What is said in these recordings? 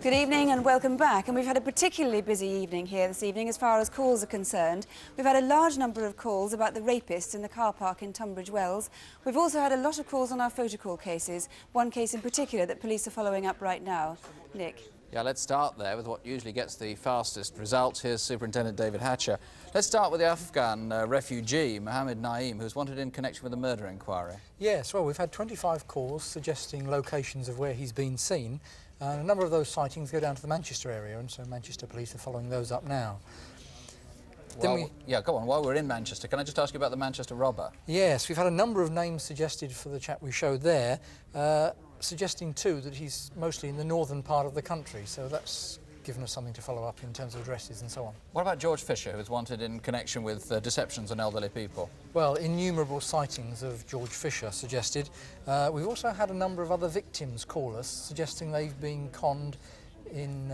Good evening and welcome back. And we've had a particularly busy evening here this evening as far as calls are concerned. We've had a large number of calls about the rapists in the car park in Tunbridge Wells. We've also had a lot of calls on our photocall cases, one case in particular that police are following up right now. Nick. Yeah, let's start there with what usually gets the fastest results. Here's Superintendent David Hatcher. Let's start with the Afghan refugee, Mohammed Naeem, who's wanted in connection with a murder inquiry. Yes, well, we've had 25 calls suggesting locations of where he's been seen. A number of those sightings go down to the Manchester area, and so Manchester police are following those up now. Well, yeah, go on. While we're in Manchester, can I just ask you about the Manchester robber? Yes, we've had a number of names suggested for the chap we showed there, suggesting too that he's mostly in the northern part of the country, so that's given us something to follow up in terms of addresses and so on. What about George Fisher, who's wanted in connection with deceptions on elderly people? Well, innumerable sightings of George Fisher suggested. We've also had a number of other victims call us, suggesting they've been conned in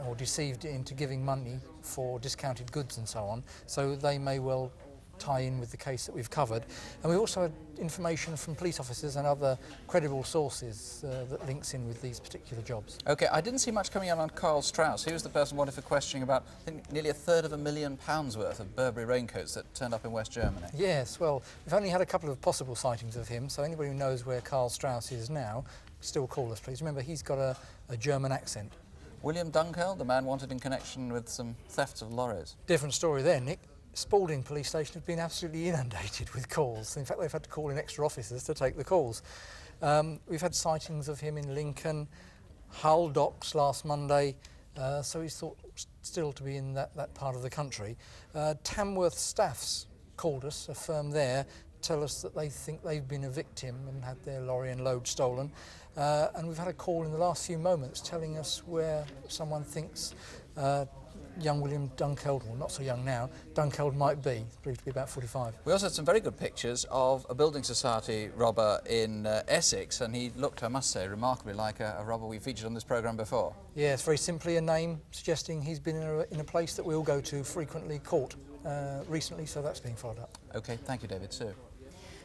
or deceived into giving money for discounted goods and so on, so they may well tie in with the case that we've covered. And we've also had information from police officers and other credible sources that links in with these particular jobs. OK, I didn't see much coming out on Carl Strauss. He was the person wanted for questioning about, I think, nearly £250,000 worth of Burberry raincoats that turned up in West Germany. Yes, well, we've only had a couple of possible sightings of him, so anybody who knows where Carl Strauss is now, still call us, please. Remember, he's got a German accent. William Dunkeld, the man wanted in connection with some thefts of lorries. Different story there, Nick. Spalding police station have been absolutely inundated with calls. In fact, they've had to call in extra officers to take the calls. We've had sightings of him in Lincoln, Hull docks last Monday, so he's thought still to be in that part of the country. Tamworth Staffs called us, a firm there, tell us that they think they've been a victim and had their lorry and load stolen. And we've had a call in the last few moments telling us where someone thinks young William Dunkeld, well, not so young now, Dunkeld might be, proved to be about 45. We also had some very good pictures of a building society robber in Essex, and he looked, I must say, remarkably like a robber we featured on this programme before. Yes, very simply a name suggesting he's been in a place that we all go to frequently, caught recently, so that's being followed up. OK, thank you, David. Sue.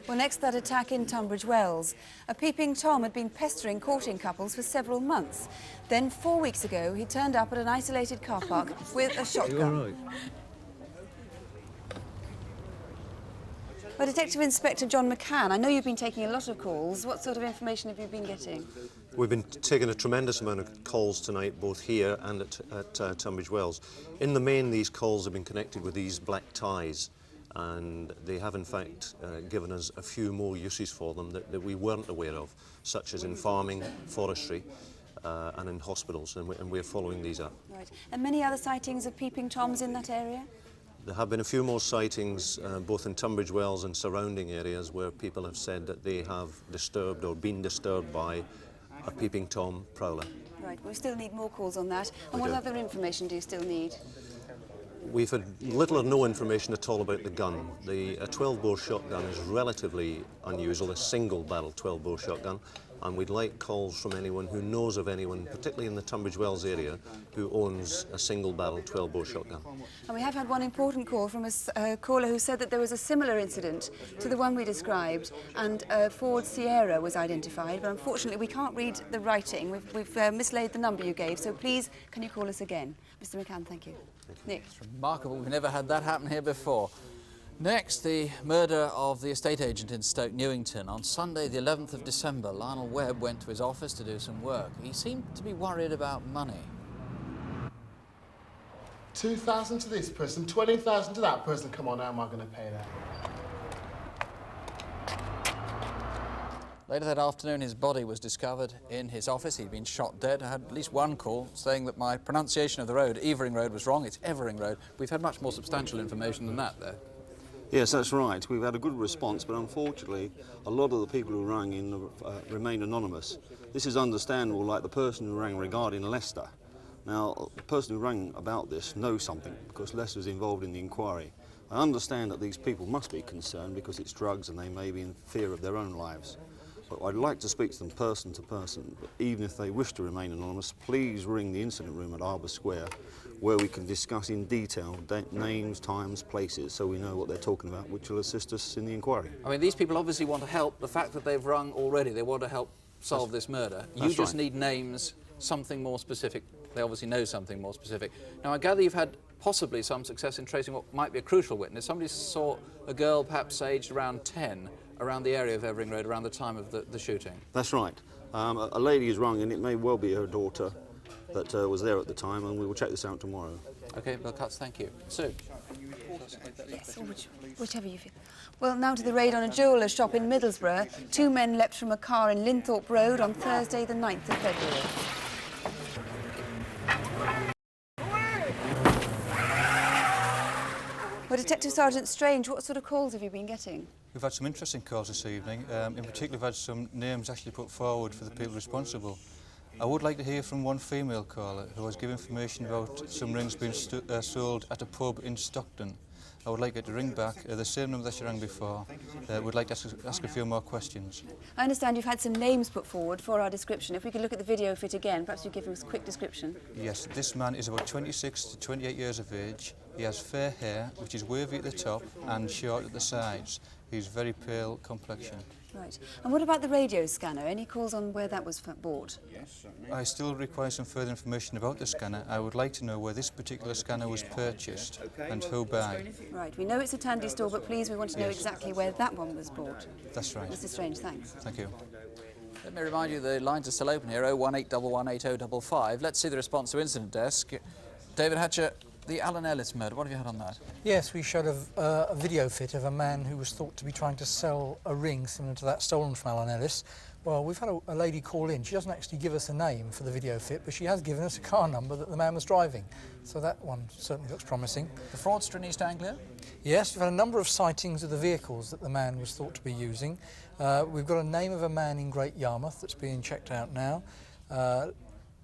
Well, next, that attack in Tunbridge Wells. A peeping Tom had been pestering courting couples for several months. Then, 4 weeks ago, he turned up at an isolated car park with a shotgun. You all right? Well, Detective Inspector John McCann, I know you've been taking a lot of calls. What sort of information have you been getting? We've been taking a tremendous amount of calls tonight, both here and at Tunbridge Wells. In the main, these calls have been connected with these black ties, and they have in fact given us a few more uses for them that we weren't aware of, such as in farming, forestry and in hospitals, and we're following these up. Right. And many other sightings of peeping Toms in that area? There have been a few more sightings both in Tunbridge Wells and surrounding areas where people have said that they have disturbed or been disturbed by a peeping Tom prowler. Right, we still need more calls on that. And what other information do you still need? We've had little or no information at all about the gun. A 12-bore shotgun is relatively unusual, a single-barrel 12-bore shotgun, and we'd like calls from anyone who knows of anyone, particularly in the Tunbridge Wells area, who owns a single-barrel 12-bore shotgun. And we have had one important call from a caller who said that there was a similar incident to the one we described, and a Ford Sierra was identified, but unfortunately we can't read the writing. We've mislaid the number you gave, so please, can you call us again? Mr McCann, thank you. Nick. It's remarkable. We've never had that happen here before. Next, the murder of the estate agent in Stoke Newington. On Sunday, the 11th of December, Lionel Webb went to his office to do some work. He seemed to be worried about money. 2,000 to this person, 20,000 to that person. Come on, how am I going to pay that? Later that afternoon, his body was discovered in his office. He'd been shot dead. I had at least one call saying that my pronunciation of the road, Evering Road, was wrong. It's Evering Road. We've had much more substantial information than that there. Yes, that's right. We've had a good response, but unfortunately, a lot of the people who rang in remain anonymous. This is understandable, like the person who rang regarding Leicester. Now, the person who rang about this knows something, because Leicester is involved in the inquiry. I understand that these people must be concerned because it's drugs and they may be in fear of their own lives. But I'd like to speak to them person to person, but even if they wish to remain anonymous, please ring the incident room at Arbor Square, where we can discuss in detail names, times, places, so we know what they're talking about, which will assist us in the inquiry. I mean, these people obviously want to help. The fact that they've rung already, they want to help solve this murder. You just need names something more specific. They obviously know something more specific. Now, I gather you've had possibly some success in tracing what might be a crucial witness. Somebody saw a girl perhaps aged around 10 around the area of Evering Road around the time of the shooting. That's right. A lady is rung, and it may well be her daughter that was there at the time, and we will check this out tomorrow. OK, Bill Cutts, thank you. Sue? Yes, or whichever you feel. Well, now to the raid on a jeweller's shop in Middlesbrough. 2 men leapt from a car in Linthorpe Road on Thursday the 9th of February. Well, Detective Sergeant Strange, what sort of calls have you been getting? We've had some interesting calls this evening. In particular, we've had some names actually put forward for the people responsible. I would like to hear from one female caller who has given information about some rings being sold at a pub in Stockton. I would like her to ring back, the same number that she rang before. Would like to ask a few more questions. I understand you've had some names put forward for our description. If we could look at the video fit again, perhaps you give us a quick description. Yes, this man is about 26 to 28 years of age. He has fair hair, which is wavy at the top and short at the sides. He's very pale complexion. Right. And what about the radio scanner? Any calls on where that was bought? I still require some further information about the scanner. I would like to know where this particular scanner was purchased and who by. Right. We know it's a Tandy store, but please, we want to know exactly where that one was bought. That's right. Mr. Strange, thanks. Thank you. Let me remind you the lines are still open here, 018118055. Let's see the response to incident desk. David Hatcher, the Alan Ellis murder, what have you had on that? Yes, we showed a video fit of a man who was thought to be trying to sell a ring similar to that stolen from Alan Ellis. Well, we've had a lady call in. She doesn't actually give us a name for the video fit, but she has given us a car number that the man was driving. So that one certainly looks promising. The fraudster in East Anglia? Yes, we've had a number of sightings of the vehicles that the man was thought to be using. We've got a name of a man in Great Yarmouth that's being checked out now.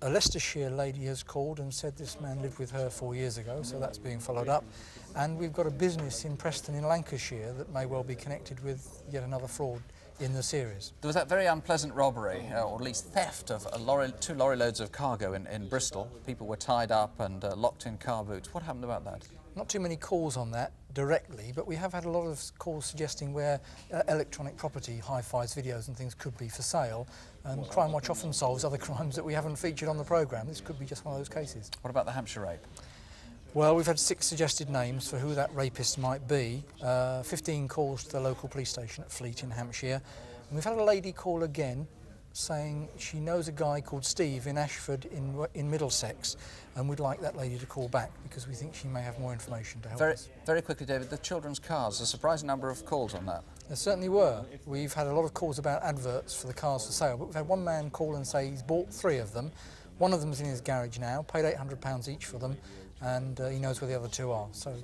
A Leicestershire lady has called and said this man lived with her 4 years ago, so that's being followed up. And we've got a business in Preston in Lancashire that may well be connected with yet another fraud in the series. There was that very unpleasant robbery, or at least theft, of two lorry loads of cargo in Bristol. People were tied up and locked in car boots. What happened about that? Not too many calls on that directly, but we have had a lot of calls suggesting where electronic property, hi-fis, videos and things could be for sale. And Crimewatch often solves other crimes that we haven't featured on the programme. This could be just one of those cases. What about the Hampshire rape? Well, we've had 6 suggested names for who that rapist might be. 15 calls to the local police station at Fleet in Hampshire. And we've had a lady call again saying she knows a guy called Steve in Ashford in Middlesex, and we'd like that lady to call back because we think she may have more information to help us. Very quickly, David, the children's cars, a surprising number of calls on that. There certainly were. We've had a lot of calls about adverts for the cars for sale, but we've had one man call and say he's bought 3 of them. One of them's in his garage now, paid £800 each for them, and he knows where the other 2 are. So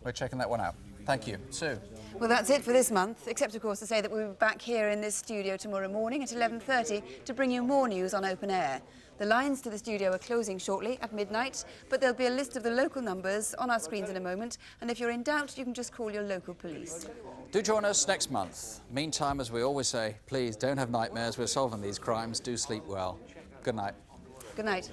we're checking that one out. Thank you. Sue? Well, that's it for this month, except, of course, to say that we'll be back here in this studio tomorrow morning at 11:30 to bring you more news on Open Air. The lines to the studio are closing shortly at midnight, but there'll be a list of the local numbers on our screens in a moment, and if you're in doubt, you can just call your local police. Do join us next month. Meantime, as we always say, please don't have nightmares. We're solving these crimes. Do sleep well. Good night. Good night.